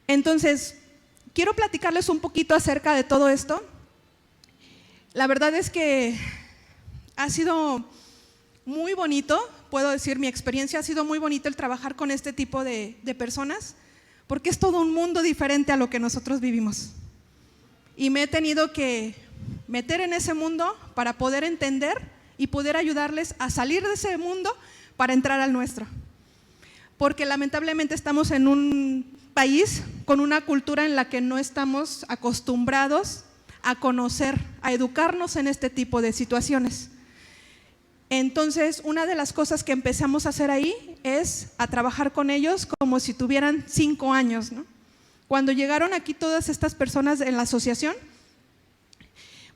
Entonces, quiero platicarles un poquito acerca de todo esto. La verdad es que ha sido muy bonito, puedo decir, mi experiencia ha sido muy bonito el trabajar con este tipo de personas, porque es todo un mundo diferente a lo que nosotros vivimos. Y me he tenido que meter en ese mundo para poder entender y poder ayudarles a salir de ese mundo para entrar al nuestro. Porque lamentablemente estamos en un país con una cultura en la que no estamos acostumbrados a conocer, a educarnos en este tipo de situaciones. Entonces, una de las cosas que empezamos a hacer ahí es a trabajar con ellos como si tuvieran 5 años, ¿no? Cuando llegaron aquí todas estas personas en la asociación,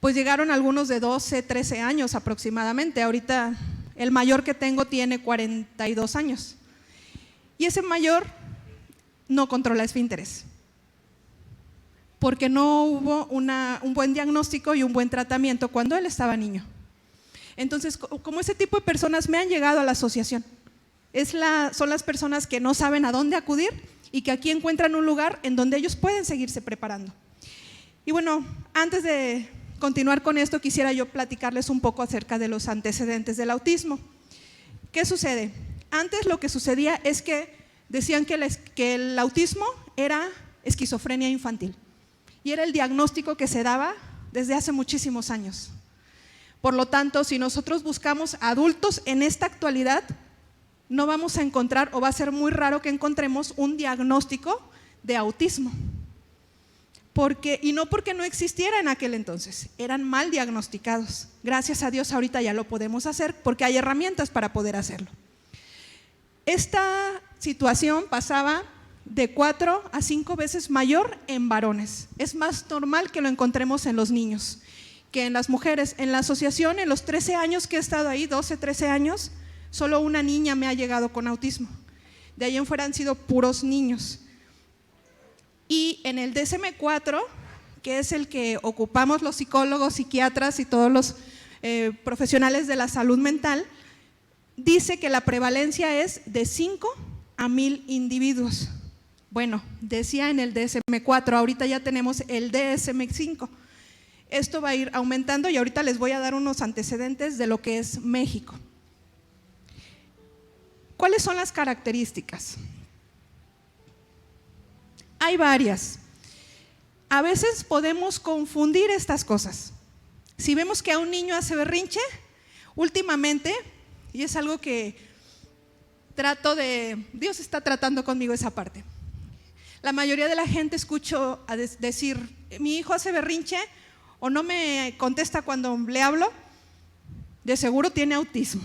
pues llegaron algunos de 12, 13 años aproximadamente. Ahorita el mayor que tengo tiene 42 años. Y ese mayor no controla esfínteres, porque no hubo un buen diagnóstico y un buen tratamiento cuando él estaba niño. Entonces, como ese tipo de personas me han llegado a la asociación, son las personas que no saben a dónde acudir y que aquí encuentran un lugar en donde ellos pueden seguirse preparando. Y bueno, antes de continuar con esto, quisiera yo platicarles un poco acerca de los antecedentes del autismo. ¿Qué sucede? Antes lo que sucedía es que decían que el autismo era esquizofrenia infantil y era el diagnóstico que se daba desde hace muchísimos años. Por lo tanto, si nosotros buscamos adultos en esta actualidad, no vamos a encontrar, o va a ser muy raro que encontremos un diagnóstico de autismo. Y no porque no existiera en aquel entonces, eran mal diagnosticados. Gracias a Dios ahorita ya lo podemos hacer porque hay herramientas para poder hacerlo. Esta situación pasaba de 4 a 5 veces mayor en varones. Es más normal que lo encontremos en los niños que en las mujeres. En la asociación, en los 13 años que he estado ahí, 12, 13 años, solo una niña me ha llegado con autismo. De ahí en fuera han sido puros niños. Y en el DSM-4, que es el que ocupamos los psicólogos, psiquiatras y todos los profesionales de la salud mental, dice que la prevalencia es de 5 a 1000 individuos. Bueno, decía en el DSM-4, ahorita ya tenemos el DSM-5. Esto va a ir aumentando y ahorita les voy a dar unos antecedentes de lo que es México. ¿Cuáles son las características? Hay varias. A veces podemos confundir estas cosas. Si vemos que a un niño hace berrinche, últimamente, y es algo que Dios está tratando conmigo esa parte. La mayoría de la gente escucho decir, mi hijo hace berrinche o no me contesta cuando le hablo, de seguro tiene autismo.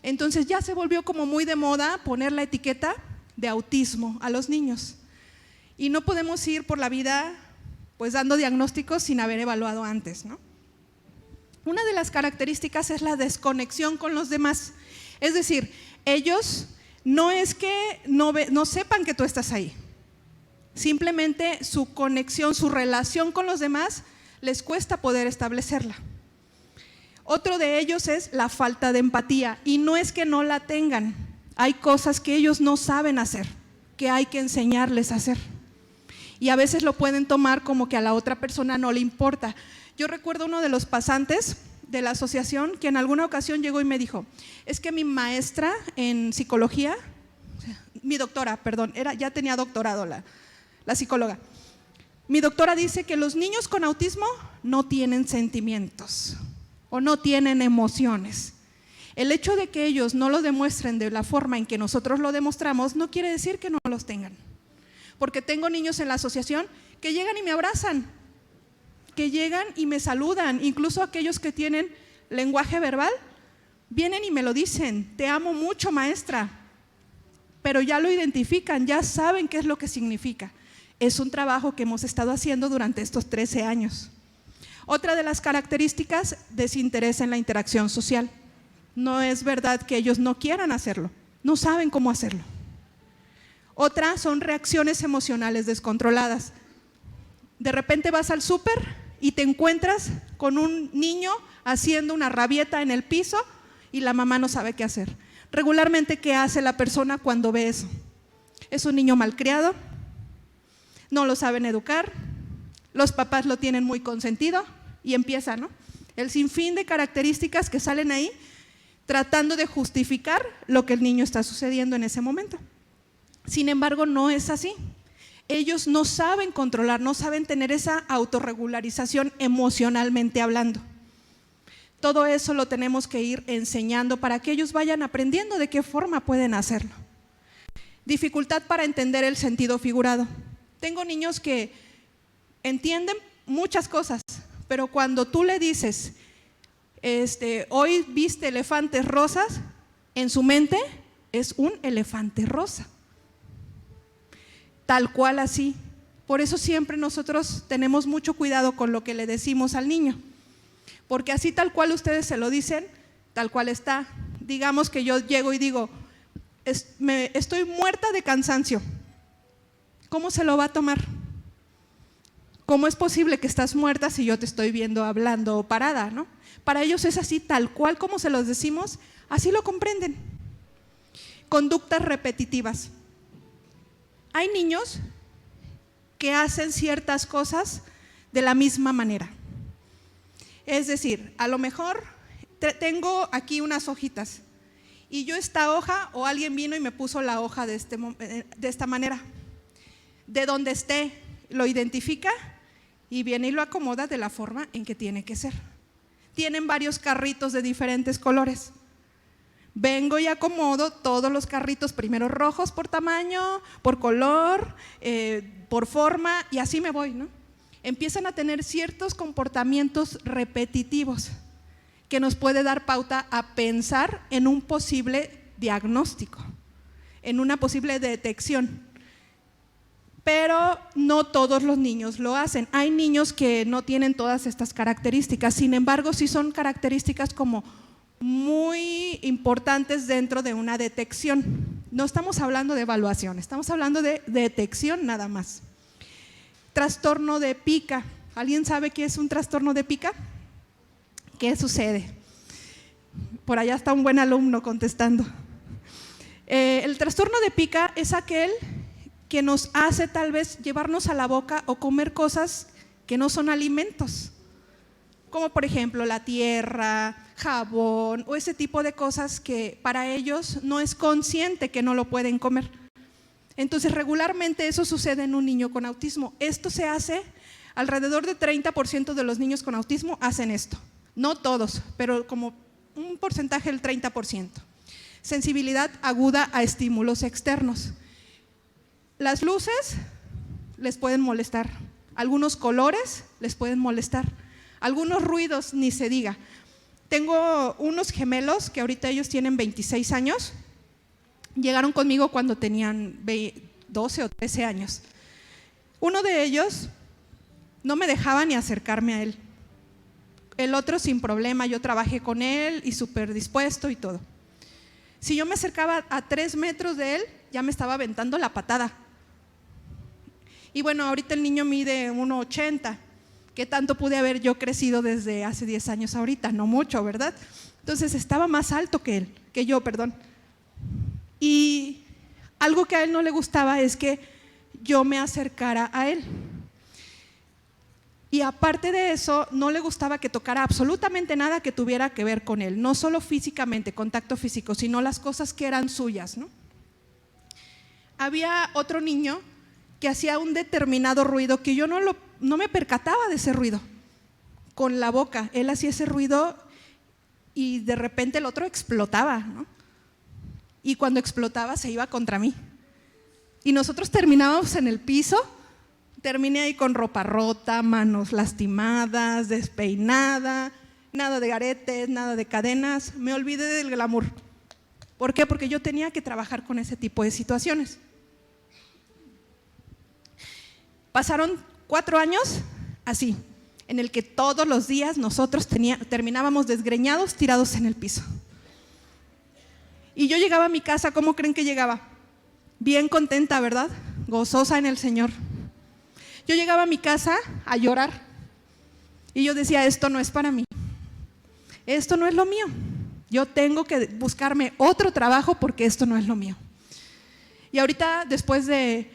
Entonces ya se volvió como muy de moda poner la etiqueta de autismo a los niños. Y no podemos ir por la vida pues dando diagnósticos sin haber evaluado antes, ¿no? Una de las características es la desconexión con los demás. Es decir, ellos no es que no sepan que tú estás ahí. Simplemente su conexión, su relación con los demás les cuesta poder establecerla. Otro de ellos es la falta de empatía, y no es que no la tengan, hay cosas que ellos no saben hacer, que hay que enseñarles a hacer, y a veces lo pueden tomar como que a la otra persona no le importa. Yo recuerdo uno de los pasantes de la asociación que en alguna ocasión llegó y me dijo, es que mi maestra en psicología, mi doctora, perdón, ya tenía doctorado la psicóloga, mi doctora dice que los niños con autismo no tienen sentimientos o no tienen emociones. El hecho de que ellos no lo demuestren de la forma en que nosotros lo demostramos no quiere decir que no los tengan. Porque tengo niños en la asociación que llegan y me abrazan, que llegan y me saludan, incluso aquellos que tienen lenguaje verbal, vienen y me lo dicen, te amo mucho, maestra, pero ya lo identifican, ya saben qué es lo que significa. Es un trabajo que hemos estado haciendo durante estos 13 años. Otra de las características, desinterés en la interacción social. No es verdad que ellos no quieran hacerlo, no saben cómo hacerlo. Otra son reacciones emocionales descontroladas. De repente vas al súper y te encuentras con un niño haciendo una rabieta en el piso y la mamá no sabe qué hacer. Regularmente, ¿qué hace la persona cuando ve eso? Es un niño malcriado, no lo saben educar, los papás lo tienen muy consentido y empieza, ¿no?, el sinfín de características que salen ahí tratando de justificar lo que el niño está sucediendo en ese momento. Sin embargo, no es así. Ellos no saben controlar, no saben tener esa autorregularización emocionalmente hablando. Todo eso lo tenemos que ir enseñando para que ellos vayan aprendiendo de qué forma pueden hacerlo. Dificultad para entender el sentido figurado. Tengo niños que entienden muchas cosas, pero cuando tú le dices, hoy viste elefantes rosas, en su mente es un elefante rosa. Tal cual así. Por eso siempre nosotros tenemos mucho cuidado con lo que le decimos al niño, porque así tal cual ustedes se lo dicen, tal cual está. Digamos que yo llego y digo, estoy muerta de cansancio. ¿Cómo se lo va a tomar? ¿Cómo es posible que estás muerta si yo te estoy viendo hablando o parada, ¿no? Para ellos es así, tal cual como se los decimos, así lo comprenden. Conductas repetitivas. Hay niños que hacen ciertas cosas de la misma manera. Es decir, a lo mejor tengo aquí unas hojitas y yo esta hoja, o alguien vino y me puso la hoja de esta manera. De donde esté, lo identifica y viene y lo acomoda de la forma en que tiene que ser. Tienen varios carritos de diferentes colores. Vengo y acomodo todos los carritos, primero rojos por tamaño, por color, por forma, y así me voy, ¿no? Empiezan a tener ciertos comportamientos repetitivos que nos puede dar pauta a pensar en un posible diagnóstico, en una posible detección. Pero no todos los niños lo hacen. Hay niños que no tienen todas estas características, sin embargo, sí son características como muy importantes dentro de una detección. No estamos hablando de evaluación, estamos hablando de detección nada más. Trastorno de pica. ¿Alguien sabe qué es un trastorno de pica? ¿Qué sucede? Por allá está un buen alumno contestando. El trastorno de pica es aquel que nos hace tal vez llevarnos a la boca o comer cosas que no son alimentos, como por ejemplo la tierra, jabón o ese tipo de cosas que para ellos no es consciente que no lo pueden comer. Entonces regularmente eso sucede en un niño con autismo. Esto se hace, alrededor de 30% de los niños con autismo hacen esto. No todos, pero como un porcentaje del 30%. Sensibilidad aguda a estímulos externos. Las luces les pueden molestar, algunos colores les pueden molestar, algunos ruidos ni se diga. Tengo unos gemelos que ahorita ellos tienen 26 años, llegaron conmigo cuando tenían 12 o 13 años. Uno de ellos no me dejaba ni acercarme a él, el otro sin problema, yo trabajé con él y súper dispuesto y todo. Si yo me acercaba a 3 metros de él, ya me estaba aventando la patada. Y bueno, ahorita el niño mide 1,80. ¿Qué tanto pude haber yo crecido desde hace 10 años ahorita? No mucho, ¿verdad? Entonces estaba más alto que yo. Y algo que a él no le gustaba es que yo me acercara a él. Y aparte de eso, no le gustaba que tocara absolutamente nada que tuviera que ver con él, no solo físicamente, contacto físico, sino las cosas que eran suyas, ¿no? Había otro niño que hacía un determinado ruido que yo no me percataba de ese ruido. Con la boca, él hacía ese ruido y de repente el otro explotaba, ¿no? Y cuando explotaba se iba contra mí. Y nosotros terminábamos en el piso, terminé ahí con ropa rota, manos lastimadas, despeinada, nada de aretes, nada de cadenas, me olvidé del glamour. ¿Por qué? Porque yo tenía que trabajar con ese tipo de situaciones. Pasaron 4 años así, en el que todos los días nosotros terminábamos desgreñados, tirados en el piso. Y yo llegaba a mi casa, ¿cómo creen que llegaba? Bien contenta, ¿verdad? Gozosa en el Señor. Yo llegaba a mi casa a llorar y yo decía, esto no es para mí, esto no es lo mío, yo tengo que buscarme otro trabajo porque esto no es lo mío. Y ahorita, después de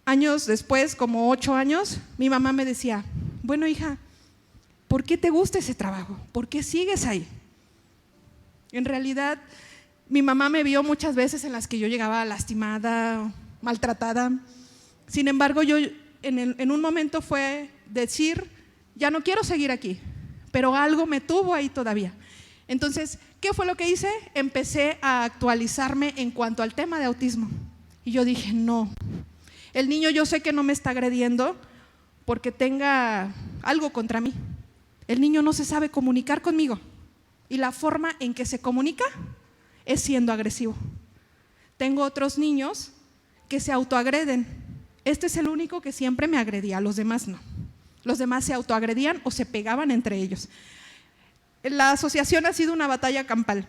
Años después, como 8 años, mi mamá me decía, bueno, hija, ¿por qué te gusta ese trabajo? ¿Por qué sigues ahí? En realidad, mi mamá me vio muchas veces en las que yo llegaba lastimada, maltratada. Sin embargo, yo en un momento fue decir, ya no quiero seguir aquí, pero algo me tuvo ahí todavía. Entonces, ¿qué fue lo que hice? Empecé a actualizarme en cuanto al tema de autismo. Y yo dije, no, el niño yo sé que no me está agrediendo porque tenga algo contra mí. El niño no se sabe comunicar conmigo y la forma en que se comunica es siendo agresivo. Tengo otros niños que se autoagreden. Este es el único que siempre me agredía, los demás no. Los demás se autoagredían o se pegaban entre ellos. La asociación ha sido una batalla campal.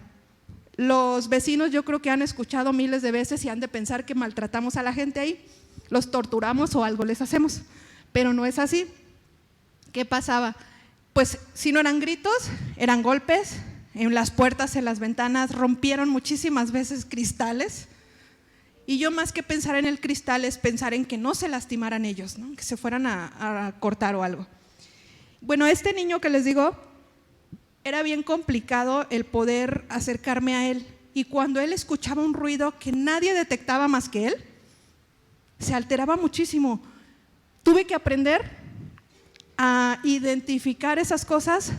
Los vecinos yo creo que han escuchado miles de veces y han de pensar que maltratamos a la gente ahí, los torturamos o algo les hacemos, pero no es así. ¿Qué pasaba? Pues si no eran gritos, eran golpes, en las puertas, en las ventanas, rompieron muchísimas veces cristales. Y yo más que pensar en el cristal es pensar en que no se lastimaran ellos, ¿no? Que se fueran a cortar o algo. Bueno, este niño que les digo, era bien complicado el poder acercarme a él. Y cuando él escuchaba un ruido que nadie detectaba más que él, se alteraba muchísimo. Tuve que aprender a identificar esas cosas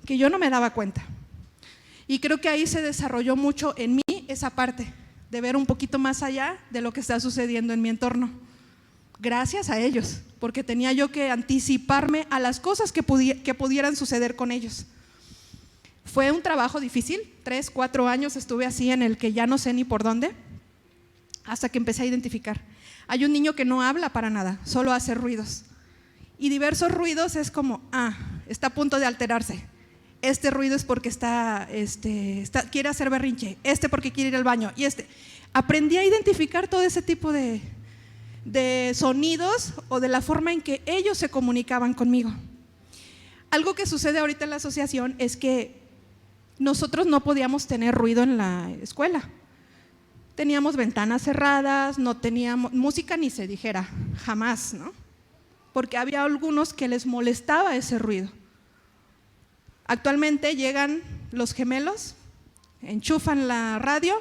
que yo no me daba cuenta. Y creo que ahí se desarrolló mucho en mí esa parte de ver un poquito más allá de lo que está sucediendo en mi entorno. Gracias a ellos, porque tenía yo que anticiparme a las cosas que pudieran suceder con ellos. Fue un trabajo difícil, 3, 4 años estuve así en el que ya no sé ni por dónde, hasta que empecé a identificar. Hay un niño que no habla para nada, solo hace ruidos. Y diversos ruidos es como, está a punto de alterarse. Este ruido es porque quiere hacer berrinche, porque quiere ir al baño. Y aprendí a identificar todo ese tipo de sonidos o de la forma en que ellos se comunicaban conmigo. Algo que sucede ahorita en la asociación es que nosotros no podíamos tener ruido en la escuela. Teníamos ventanas cerradas, no teníamos música ni se dijera, jamás, ¿no? Porque había algunos que les molestaba ese ruido. Actualmente llegan los gemelos, enchufan la radio,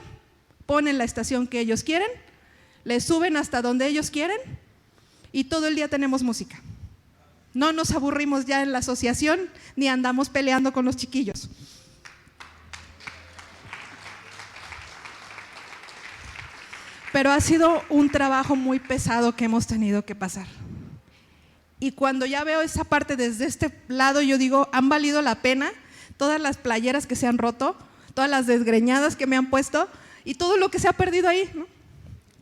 ponen la estación que ellos quieren, le suben hasta donde ellos quieren y todo el día tenemos música. No nos aburrimos ya en la asociación ni andamos peleando con los chiquillos. Pero ha sido un trabajo muy pesado que hemos tenido que pasar. Y cuando ya veo esa parte desde este lado, yo digo, han valido la pena todas las playeras que se han roto, todas las desgreñadas que me han puesto y todo lo que se ha perdido ahí, ¿no?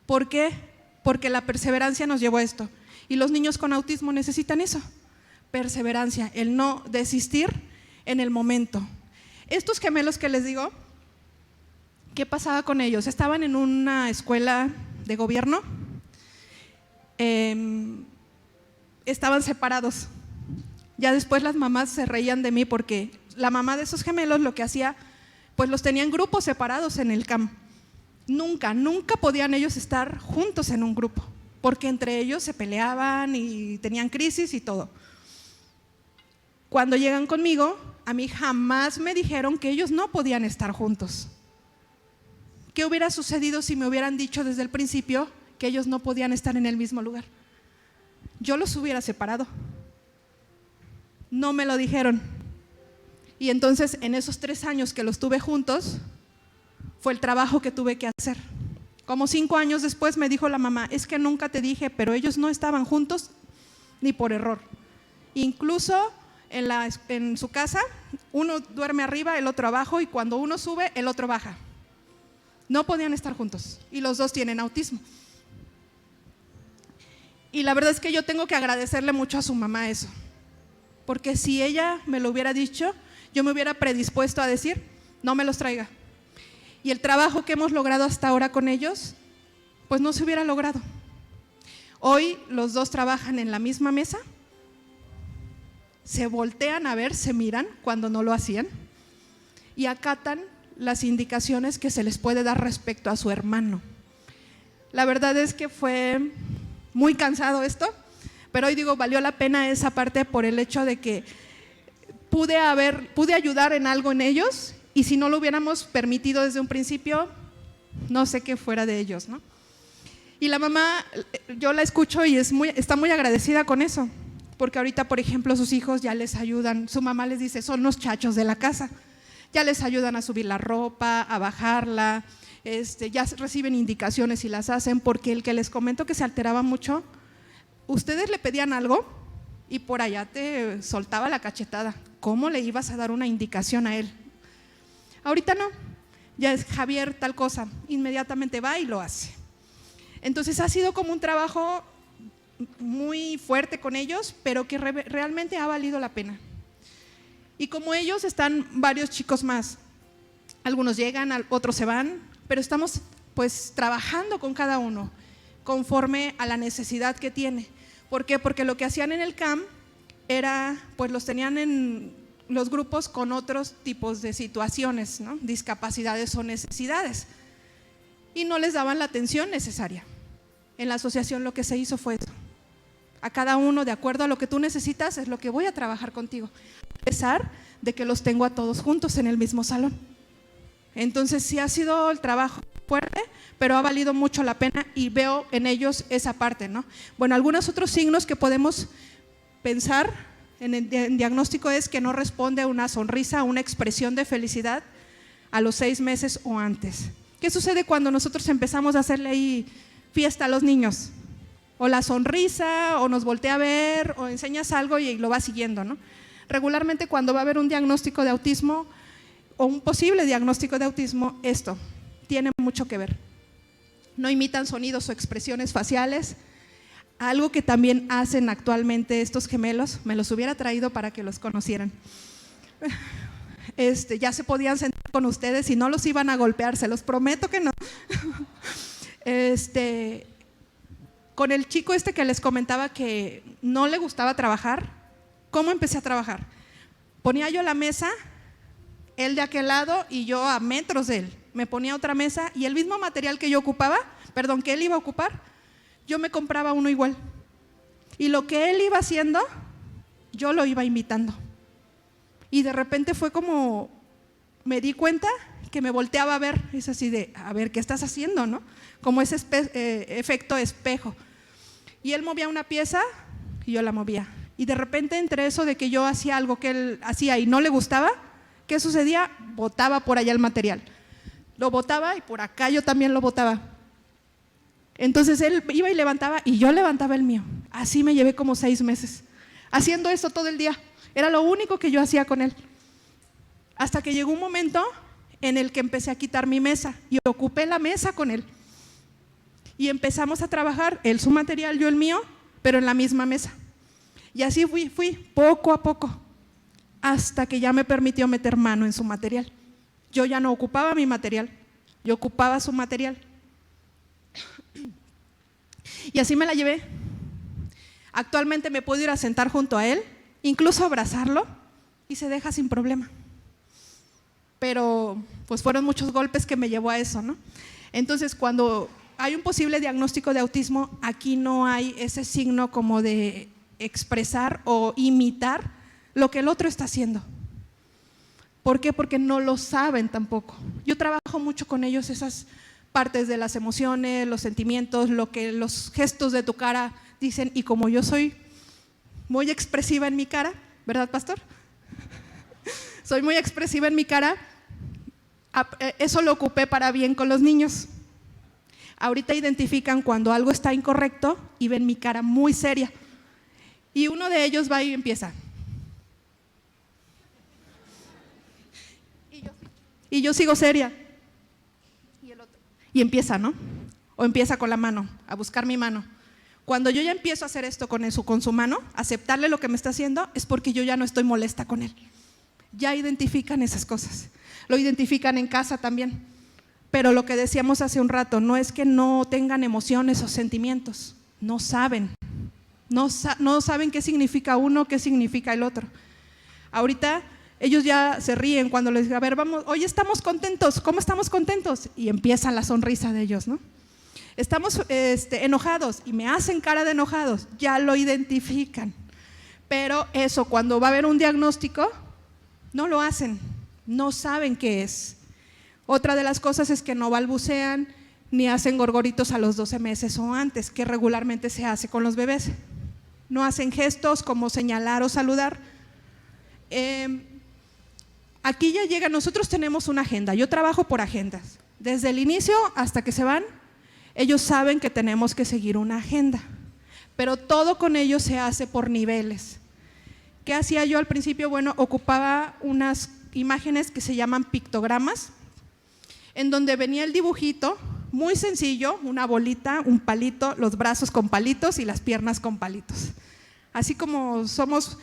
¿Por qué? Porque la perseverancia nos llevó a esto. Y los niños con autismo necesitan eso, perseverancia, el no desistir en el momento. Estos gemelos que les digo, ¿qué pasaba con ellos? Estaban en una escuela de gobierno, estaban separados. Ya después las mamás se reían de mí porque la mamá de esos gemelos lo que hacía, pues los tenía en grupos separados en el camp. Nunca podían ellos estar juntos en un grupo, porque entre ellos se peleaban y tenían crisis y todo. Cuando llegan conmigo, a mí jamás me dijeron que ellos no podían estar juntos. ¿Qué hubiera sucedido si me hubieran dicho desde el principio que ellos no podían estar en el mismo lugar? Yo los hubiera separado. No me lo dijeron. Y entonces en esos 3 años que los tuve juntos, fue el trabajo que tuve que hacer. Como 5 años después me dijo la mamá, es que nunca te dije, pero ellos no estaban juntos ni por error. Incluso en su casa, uno duerme arriba, el otro abajo, y cuando uno sube, el otro baja. No podían estar juntos y los dos tienen autismo. Y la verdad es que yo tengo que agradecerle mucho a su mamá eso, porque si ella me lo hubiera dicho, yo me hubiera predispuesto a decir, no me los traiga. Y el trabajo que hemos logrado hasta ahora con ellos, pues no se hubiera logrado. Hoy los dos trabajan en la misma mesa, se voltean a ver, se miran cuando no lo hacían y acatan las indicaciones que se les puede dar respecto a su hermano. La verdad es que fue muy cansado esto, pero hoy digo, valió la pena esa parte por el hecho de que pude ayudar en algo en ellos, y si no lo hubiéramos permitido desde un principio, no sé qué fuera de ellos, ¿no? Y la mamá, yo la escucho y está muy agradecida con eso, porque ahorita, por ejemplo, sus hijos ya les ayudan, su mamá les dice, son los chachos de la casa, ya les ayudan a subir la ropa, a bajarla, ya reciben indicaciones y las hacen, porque el que les comento que se alteraba mucho, ustedes le pedían algo y por allá te soltaba la cachetada. ¿Cómo le ibas a dar una indicación a él? Ahorita no, ya es Javier tal cosa, inmediatamente va y lo hace. Entonces ha sido como un trabajo muy fuerte con ellos, pero que realmente ha valido la pena. Y como ellos están varios chicos más, algunos llegan, otros se van, pero estamos pues trabajando con cada uno conforme a la necesidad que tiene. ¿Por qué? Porque lo que hacían en el CAM era, pues los tenían en los grupos con otros tipos de situaciones, ¿no? Discapacidades o necesidades, y no les daban la atención necesaria. En la asociación lo que se hizo fue eso. A cada uno, de acuerdo a lo que tú necesitas, es lo que voy a trabajar contigo, a pesar de que los tengo a todos juntos en el mismo salón. Entonces sí ha sido el trabajo fuerte, pero ha valido mucho la pena y veo en ellos esa parte, ¿no? Bueno, algunos otros signos que podemos pensar en diagnóstico es que no responde a una sonrisa, a una expresión de felicidad a los 6 meses o antes. ¿Qué sucede cuando nosotros empezamos a hacerle ahí fiesta a los niños? O la sonrisa, o nos voltea a ver, o enseñas algo y lo va siguiendo, ¿no? Regularmente cuando va a haber un diagnóstico de autismo o un posible diagnóstico de autismo, esto tiene mucho que ver. No imitan sonidos o expresiones faciales. Algo que también hacen actualmente estos gemelos, me los hubiera traído para que los conocieran. Ya se podían sentar con ustedes y no los iban a golpear, se los prometo que no. Con el chico que les comentaba que no le gustaba trabajar, ¿cómo empecé a trabajar? Ponía yo la mesa, él de aquel lado y yo a metros de él. Me ponía otra mesa y el mismo material que que él iba a ocupar, yo me compraba uno igual. Y lo que él iba haciendo, yo lo iba imitando. Y de repente fue como, me di cuenta que me volteaba a ver, es así de, a ver, ¿qué estás haciendo, no? Como ese efecto espejo. Y él movía una pieza y yo la movía. Y de repente, entre eso de que yo hacía algo que él hacía y no le gustaba, ¿qué sucedía? Botaba por allá el material. Lo botaba y por acá yo también lo botaba. Entonces él iba y levantaba y yo levantaba el mío. Así me llevé como 6 meses, haciendo eso todo el día. Era lo único que yo hacía con él. Hasta que llegó un momento en el que empecé a quitar mi mesa y ocupé la mesa con él. Y empezamos a trabajar, él su material, yo el mío, pero en la misma mesa. Y así fui poco a poco, hasta que ya me permitió meter mano en su material. Yo ya no ocupaba mi material, yo ocupaba su material. Y así me la llevé. Actualmente me puedo ir a sentar junto a él, incluso abrazarlo, y se deja sin problema. Pero pues fueron muchos golpes que me llevó a eso, ¿no? Entonces, cuando hay un posible diagnóstico de autismo, aquí no hay ese signo como de expresar o imitar lo que el otro está haciendo. ¿Por qué? Porque no lo saben tampoco. Yo trabajo mucho con ellos esas partes de las emociones, los sentimientos, lo que los gestos de tu cara dicen, y como yo soy muy expresiva en mi cara, ¿verdad, pastor? Soy muy expresiva en mi cara, eso lo ocupé para bien con los niños. Ahorita identifican cuando algo está incorrecto y ven mi cara muy seria. Y uno de ellos va y empieza. Y yo sigo seria. Y empieza, ¿no? O empieza con la mano, a buscar mi mano. Cuando yo ya empiezo a hacer esto con su mano, aceptarle lo que me está haciendo, es porque yo ya no estoy molesta con él. Ya identifican esas cosas. Lo identifican en casa también. Pero lo que decíamos hace un rato, no es que no tengan emociones o sentimientos, no saben. No saben qué significa uno, qué significa el otro. Ahorita ellos ya se ríen cuando les digo, a ver, vamos, hoy estamos contentos, ¿cómo estamos contentos? Y empieza la sonrisa de ellos, ¿no? Estamos enojados y me hacen cara de enojados, ya lo identifican. Pero eso, cuando va a haber un diagnóstico, no lo hacen, no saben qué es. Otra de las cosas es que no balbucean ni hacen gorgoritos a los 12 meses o antes, que regularmente se hace con los bebés. No hacen gestos como señalar o saludar. Aquí ya llega, nosotros tenemos una agenda, yo trabajo por agendas. Desde el inicio hasta que se van, ellos saben que tenemos que seguir una agenda, pero todo con ellos se hace por niveles. ¿Qué hacía yo al principio? Bueno, ocupaba unas imágenes que se llaman pictogramas, en donde venía el dibujito, muy sencillo, una bolita, un palito, los brazos con palitos y las piernas con palitos. Así como somos,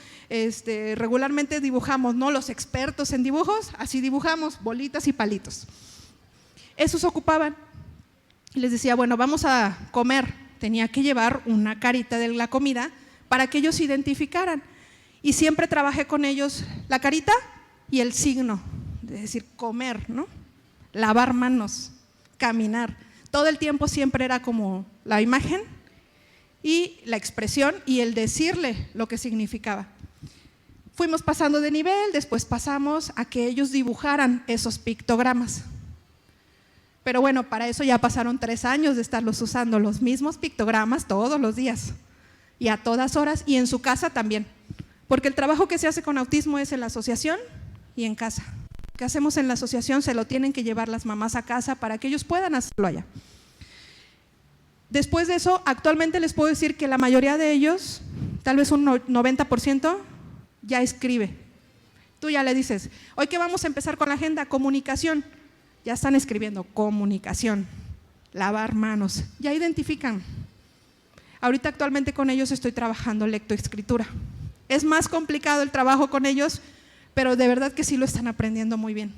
regularmente dibujamos, ¿no? Los expertos en dibujos, así dibujamos, bolitas y palitos. Esos ocupaban. Y les decía, bueno, vamos a comer. Tenía que llevar una carita de la comida para que ellos se identificaran. Y siempre trabajé con ellos la carita y el signo, es decir, comer, ¿no? Lavar manos, caminar. Todo el tiempo siempre era como la imagen y la expresión y el decirle lo que significaba. Fuimos pasando de nivel, después pasamos a que ellos dibujaran esos pictogramas. Pero bueno, para eso ya pasaron 3 años de estarlos usando, los mismos pictogramas todos los días y a todas horas, y en su casa también, porque el trabajo que se hace con autismo es en la asociación y en casa. ¿Qué hacemos en la asociación? Se lo tienen que llevar las mamás a casa para que ellos puedan hacerlo allá. Después de eso, actualmente les puedo decir que la mayoría de ellos, tal vez un 90%, ya escribe. Tú ya le dices, hoy que vamos a empezar con la agenda, comunicación. Ya están escribiendo comunicación, lavar manos, ya identifican. Ahorita actualmente con ellos estoy trabajando lectoescritura. Es más complicado el trabajo con ellos, pero de verdad que sí lo están aprendiendo muy bien.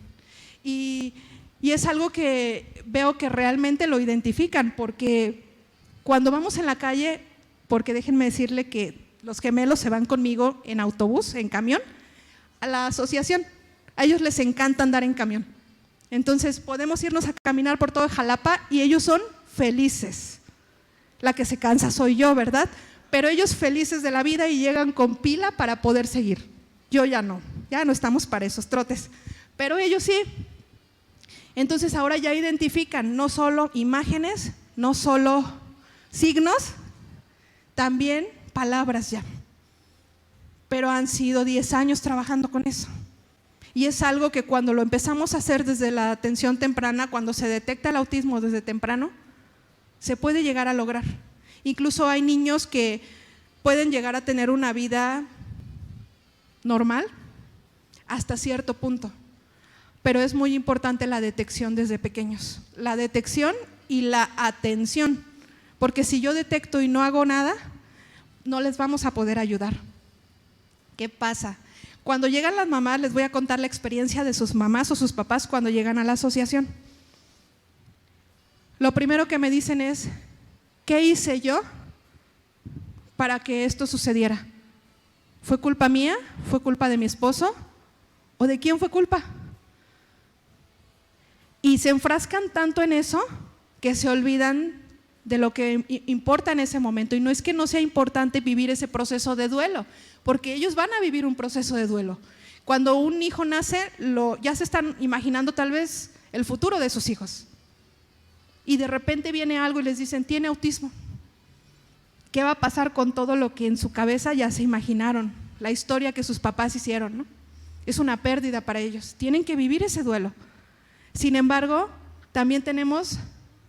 Y es algo que veo que realmente lo identifican, porque cuando vamos en la calle, porque déjenme decirle que los gemelos se van conmigo en autobús, en camión, a la asociación. A ellos les encanta andar en camión. Entonces podemos irnos a caminar por todo Jalapa y ellos son felices. La que se cansa soy yo, ¿verdad? Pero ellos felices de la vida y llegan con pila para poder seguir. Yo ya no estamos para esos trotes, pero ellos sí. Entonces ahora ya identifican no solo imágenes, no solo signos, también palabras ya. Pero han sido 10 años trabajando con eso. Y es algo que cuando lo empezamos a hacer desde la atención temprana, cuando se detecta el autismo desde temprano, se puede llegar a lograr. Incluso hay niños que pueden llegar a tener una vida normal hasta cierto punto, pero es muy importante la detección desde pequeños, la detección y la atención, porque si yo detecto y no hago nada, no les vamos a poder ayudar. ¿Qué pasa? Cuando llegan las mamás, les voy a contar la experiencia de sus mamás o sus papás cuando llegan a la asociación. Lo primero que me dicen es, ¿qué hice yo para que esto sucediera? ¿Fue culpa mía? ¿Fue culpa de mi esposo? ¿O de quién fue culpa? Y se enfrascan tanto en eso que se olvidan de lo que importa en ese momento. Y no es que no sea importante vivir ese proceso de duelo, porque ellos van a vivir un proceso de duelo. Cuando un hijo nace, ya se están imaginando tal vez el futuro de sus hijos. Y de repente viene algo y les dicen, tiene autismo. ¿Qué va a pasar con todo lo que en su cabeza ya se imaginaron? La historia que sus papás hicieron, ¿no? Es una pérdida para ellos. Tienen que vivir ese duelo. Sin embargo, también tenemos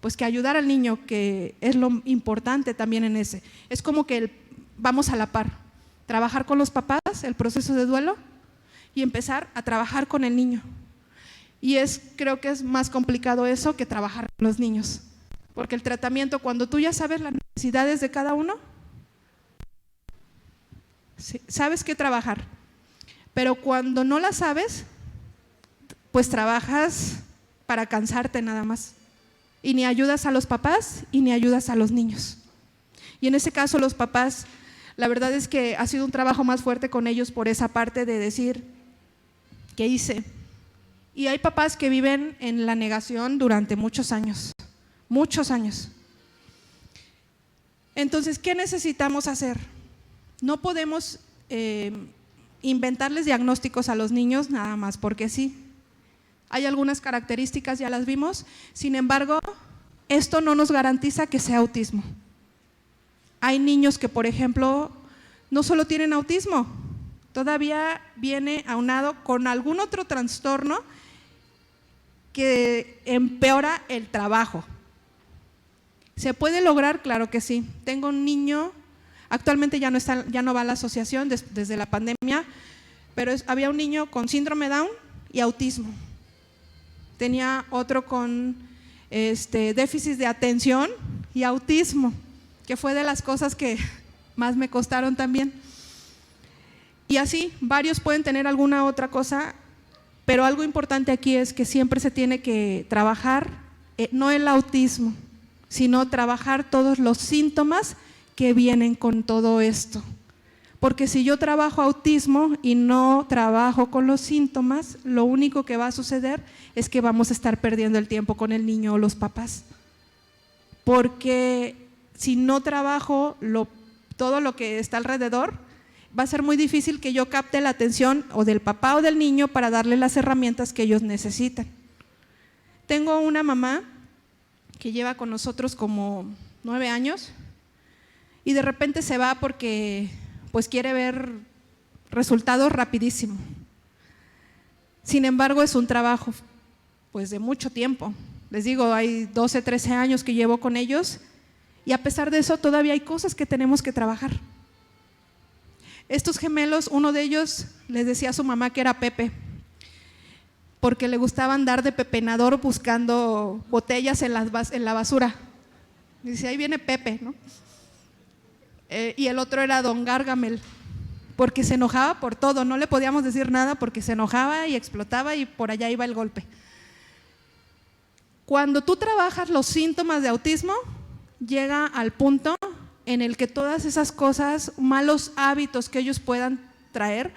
pues que ayudar al niño, que es lo importante también en ese. Es como que vamos a la par. Trabajar con los papás, el proceso de duelo, y empezar a trabajar con el niño. Y creo que es más complicado eso que trabajar con los niños. Porque el tratamiento, cuando tú ya sabes las necesidades de cada uno, sabes qué trabajar. Pero cuando no las sabes, pues trabajas para cansarte nada más. Y ni ayudas a los papás y ni ayudas a los niños. Y en ese caso los papás, la verdad es que ha sido un trabajo más fuerte con ellos por esa parte de decir, ¿qué hice? Y hay papás que viven en la negación durante muchos años, Entonces, ¿qué necesitamos hacer? No podemos inventarles diagnósticos a los niños nada más porque sí. Hay algunas características, ya las vimos, sin embargo, esto no nos garantiza que sea autismo. Hay niños que, por ejemplo, no solo tienen autismo, todavía viene aunado con algún otro trastorno que empeora el trabajo. ¿Se puede lograr? Claro que sí. Tengo un niño, actualmente ya no va a la asociación desde la pandemia, pero había un niño con síndrome Down y autismo. Tenía otro con déficit de atención y autismo, que fue de las cosas que más me costaron también. Y así, varios pueden tener alguna otra cosa, pero algo importante aquí es que siempre se tiene que trabajar, no el autismo, sino trabajar todos los síntomas que vienen con todo esto. Porque si yo trabajo autismo y no trabajo con los síntomas, lo único que va a suceder es que vamos a estar perdiendo el tiempo con el niño o los papás. Porque si no trabajo todo lo que está alrededor, va a ser muy difícil que yo capte la atención o del papá o del niño para darle las herramientas que ellos necesitan. Tengo una mamá que lleva con nosotros como 9 años y de repente se va porque pues quiere ver resultados rapidísimo. Sin embargo, es un trabajo pues de mucho tiempo. Les digo, hay 12, 13 años que llevo con ellos y a pesar de eso todavía hay cosas que tenemos que trabajar. Estos gemelos, uno de ellos les decía a su mamá que era Pepe, porque le gustaba andar de pepenador buscando botellas en la basura. Dice, ahí viene Pepe, ¿no? Y el otro era Don Gargamel, porque se enojaba por todo, no le podíamos decir nada porque se enojaba y explotaba y por allá iba el golpe. Cuando tú trabajas los síntomas de autismo, llega al punto en el que todas esas cosas, malos hábitos que ellos puedan traer,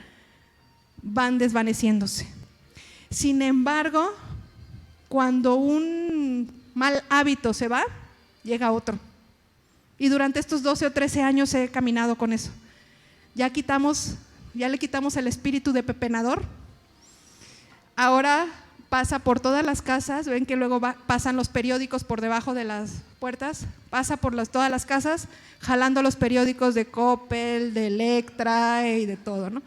van desvaneciéndose. Sin embargo, cuando un mal hábito se va, llega otro. Y durante estos 12 o 13 años he caminado con eso. Ya le quitamos el espíritu de pepenador. Ahora pasa por todas las casas, ven que luego pasan los periódicos por debajo de las puertas, pasa por todas las casas jalando los periódicos de Coppel, de Electra y de todo, ¿no?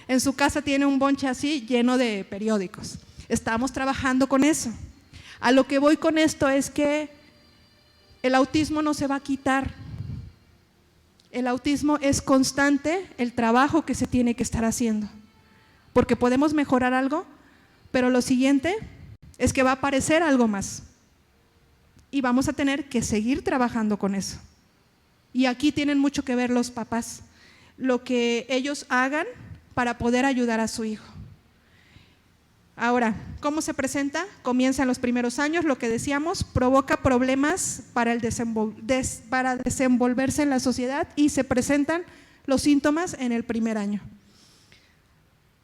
En su casa tiene un bonche así lleno de periódicos. Estamos trabajando con eso. A lo que voy con esto es que el autismo no se va a quitar. El autismo es constante, el trabajo que se tiene que estar haciendo. Porque podemos mejorar algo, pero lo siguiente es que va a aparecer algo más. Y vamos a tener que seguir trabajando con eso. Y aquí tienen mucho que ver los papás, lo que ellos hagan para poder ayudar a su hijo. Ahora, ¿cómo se presenta? Comienza en los primeros años, lo que decíamos, provoca problemas para desenvolverse en la sociedad y se presentan los síntomas en el primer año.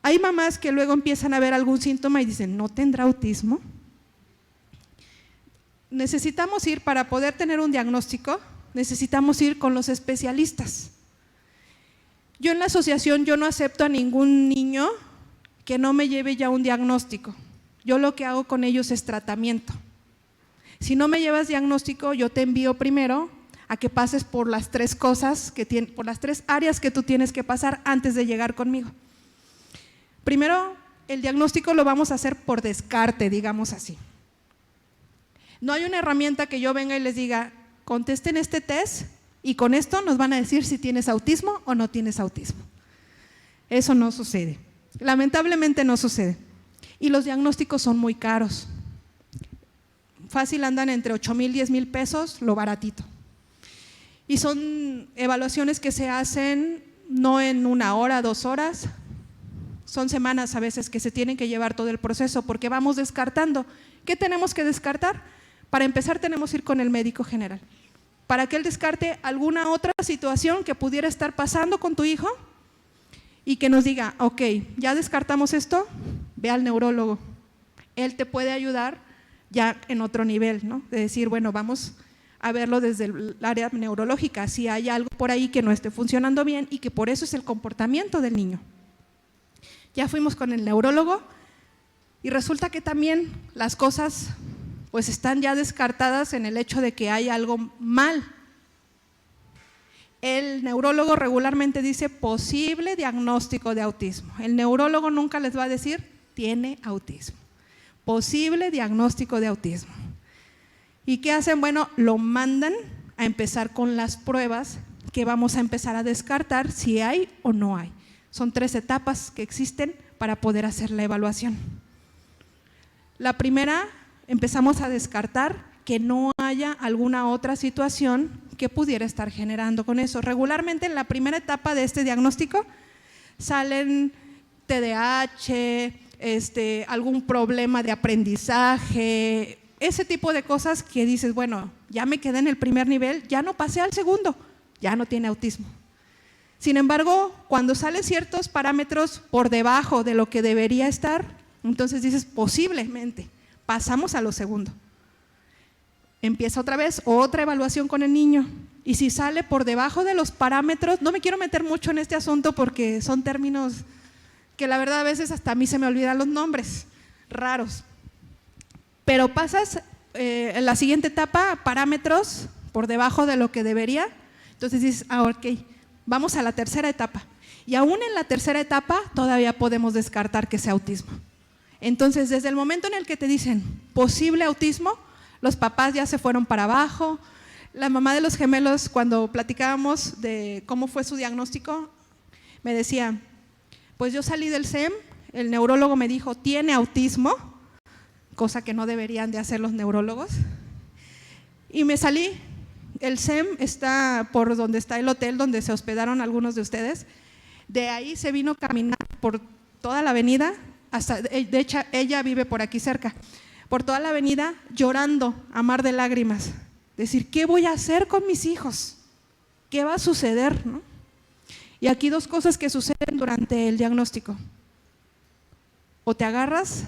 Hay mamás que luego empiezan a ver algún síntoma y dicen, ¿no tendrá autismo? Necesitamos ir, para poder tener un diagnóstico, necesitamos ir con los especialistas. Yo en la asociación, yo no acepto a ningún niño que no me lleve ya un diagnóstico. Yo lo que hago con ellos es tratamiento. Si no me llevas diagnóstico, yo te envío primero a que pases por las 3 cosas, por las 3 áreas que tú tienes que pasar antes de llegar conmigo. Primero, el diagnóstico lo vamos a hacer por descarte, digamos así. No hay una herramienta que yo venga y les diga, contesten este test y con esto nos van a decir si tienes autismo o no tienes autismo. Eso no sucede. Lamentablemente no sucede. Y los diagnósticos son muy caros. Fácil andan entre 8,000 y 10,000 pesos, lo baratito. Y son evaluaciones que se hacen no en 1 hora, 2 horas, son semanas a veces que se tienen que llevar todo el proceso porque vamos descartando. ¿Qué tenemos que descartar? Para empezar tenemos que ir con el médico general, para que él descarte alguna otra situación que pudiera estar pasando con tu hijo y que nos diga, ok, ya descartamos esto, ve al neurólogo, él te puede ayudar ya en otro nivel, ¿no? De decir, bueno, vamos a verlo desde el área neurológica, si hay algo por ahí que no esté funcionando bien y que por eso es el comportamiento del niño. Ya fuimos con el neurólogo y resulta que también las cosas pues están ya descartadas en el hecho de que hay algo mal. El neurólogo regularmente dice posible diagnóstico de autismo. El neurólogo nunca les va a decir tiene autismo. Posible diagnóstico de autismo. ¿Y qué hacen? Bueno, lo mandan a empezar con las pruebas que vamos a empezar a descartar si hay o no hay. Son 3 etapas que existen para poder hacer la evaluación. La primera, empezamos a descartar que no haya alguna otra situación que pudiera estar generando con eso. Regularmente en la primera etapa de este diagnóstico salen TDAH, algún problema de aprendizaje, ese tipo de cosas que dices, bueno, ya me quedé en el primer nivel, ya no pasé al segundo, ya no tiene autismo. Sin embargo, cuando salen ciertos parámetros por debajo de lo que debería estar, entonces dices, posiblemente, pasamos a lo segundo. Empieza otra vez, otra evaluación con el niño, y si sale por debajo de los parámetros, no me quiero meter mucho en este asunto porque son términos que la verdad a veces hasta a mí se me olvidan los nombres, raros. Pero pasas en la siguiente etapa, parámetros por debajo de lo que debería, entonces dices, ok, vamos a la tercera etapa. Y aún en la tercera etapa todavía podemos descartar que sea autismo. Entonces, desde el momento en el que te dicen posible autismo, los papás ya se fueron para abajo. La mamá de los gemelos, cuando platicábamos de cómo fue su diagnóstico, me decía, pues yo salí del SEM, el neurólogo me dijo, tiene autismo, cosa que no deberían de hacer los neurólogos, y me salí. El SEM está por donde está el hotel donde se hospedaron algunos de ustedes. De ahí se vino a caminar por toda la avenida, hasta, de hecho ella vive por aquí cerca, por toda la avenida llorando a mar de lágrimas, decir, ¿qué voy a hacer con mis hijos? ¿Qué va a suceder? ¿No? Y aquí 2 cosas que suceden durante el diagnóstico. O te agarras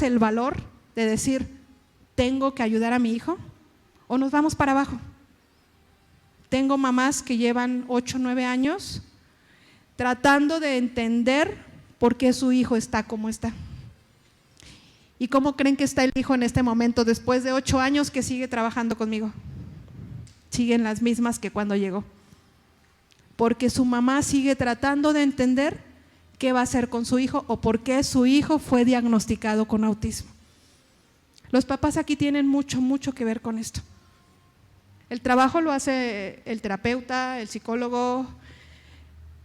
el valor de decir, tengo que ayudar a mi hijo, o nos vamos para abajo. Tengo mamás que llevan 8 o 9 años tratando de entender por qué su hijo está como está. ¿Y cómo creen que está el hijo en este momento después de 8 años que sigue trabajando conmigo? Siguen las mismas que cuando llegó. Porque su mamá sigue tratando de entender qué va a hacer con su hijo o por qué su hijo fue diagnosticado con autismo. Los papás aquí tienen mucho que ver con esto. El trabajo lo hace el terapeuta, el psicólogo.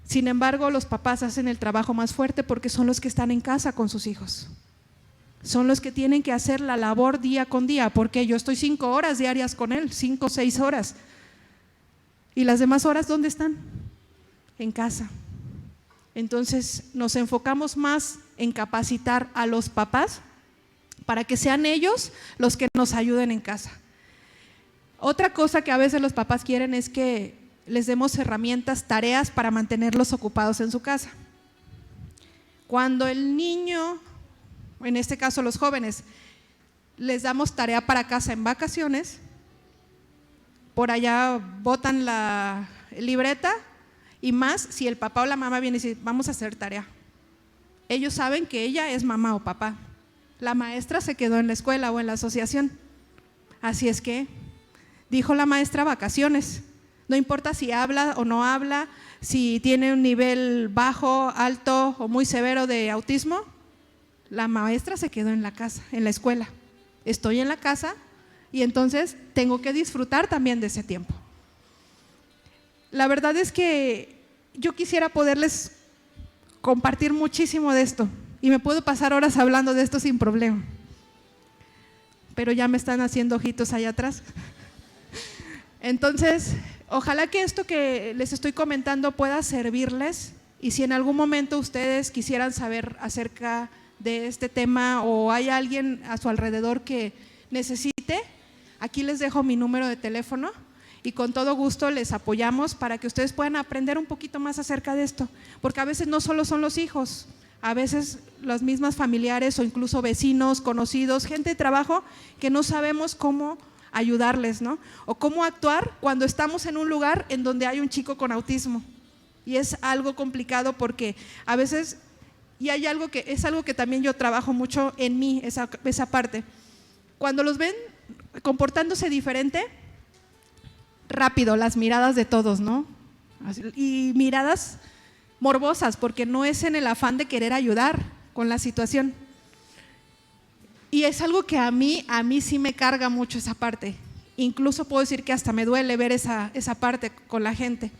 Sin embargo, los papás hacen el trabajo más fuerte porque son los que están en casa con sus hijos. Son los que tienen que hacer la labor día con día, porque yo estoy 5 horas diarias con él, 5 o 6 horas. ¿Y las demás horas dónde están? En casa. Entonces nos enfocamos más en capacitar a los papás para que sean ellos los que nos ayuden en casa. Otra cosa que a veces los papás quieren es que les demos herramientas, tareas para mantenerlos ocupados en su casa. Cuando el niño, en este caso los jóvenes, les damos tarea para casa en vacaciones, por allá botan la libreta, y más si el papá o la mamá viene y dice, vamos a hacer tarea. Ellos saben que ella es mamá o papá. La maestra se quedó en la escuela o en la asociación. Así es que dijo la maestra vacaciones. No importa si habla o no habla, si tiene un nivel bajo, alto o muy severo de autismo, la maestra se quedó en la casa, en la escuela. Estoy en la casa y entonces tengo que disfrutar también de ese tiempo. La verdad es que yo quisiera poderles compartir muchísimo de esto y me puedo pasar horas hablando de esto sin problema, pero ya me están haciendo ojitos allá atrás. Entonces, ojalá que esto que les estoy comentando pueda servirles, y si en algún momento ustedes quisieran saber acerca de este tema o hay alguien a su alrededor que necesite, aquí les dejo mi número de teléfono y con todo gusto les apoyamos para que ustedes puedan aprender un poquito más acerca de esto, porque a veces no solo son los hijos, a veces las mismas familiares o incluso vecinos, conocidos, gente de trabajo que no sabemos cómo ayudarles, ¿no? O cómo actuar cuando estamos en un lugar en donde hay un chico con autismo. Y es algo complicado porque a veces, y hay algo que es algo que también yo trabajo mucho en mí, esa parte. Cuando los ven comportándose diferente, rápido, las miradas de todos, ¿no? Y miradas morbosas, porque no es en el afán de querer ayudar con la situación. Y es algo que a mí sí me carga mucho esa parte. Incluso puedo decir que hasta me duele ver esa parte con la gente.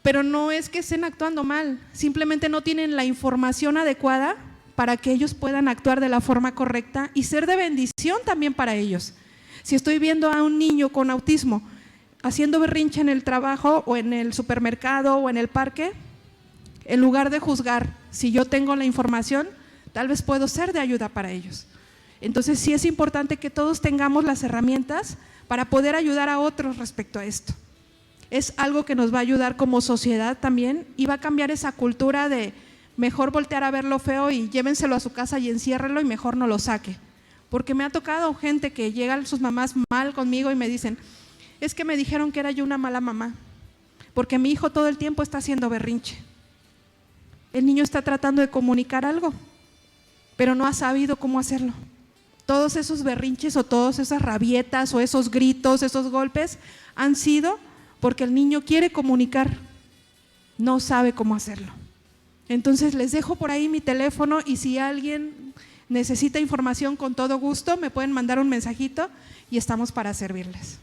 Pero no es que estén actuando mal, simplemente no tienen la información adecuada para que ellos puedan actuar de la forma correcta y ser de bendición también para ellos. Si estoy viendo a un niño con autismo haciendo berrinche en el trabajo o en el supermercado o en el parque, en lugar de juzgar, si yo tengo la información, tal vez puedo ser de ayuda para ellos. Entonces sí es importante que todos tengamos las herramientas para poder ayudar a otros respecto a esto. Es algo que nos va a ayudar como sociedad también y va a cambiar esa cultura de mejor voltear a ver lo feo y llévenselo a su casa y enciérrelo y mejor no lo saque. Porque me ha tocado gente que llegan sus mamás mal conmigo y me dicen, es que me dijeron que era yo una mala mamá, porque mi hijo todo el tiempo está haciendo berrinche. El niño está tratando de comunicar algo, pero no ha sabido cómo hacerlo. Todos esos berrinches o todas esas rabietas o esos gritos, esos golpes han sido porque el niño quiere comunicar, no sabe cómo hacerlo. Entonces les dejo por ahí mi teléfono y si alguien necesita información, con todo gusto me pueden mandar un mensajito y estamos para servirles.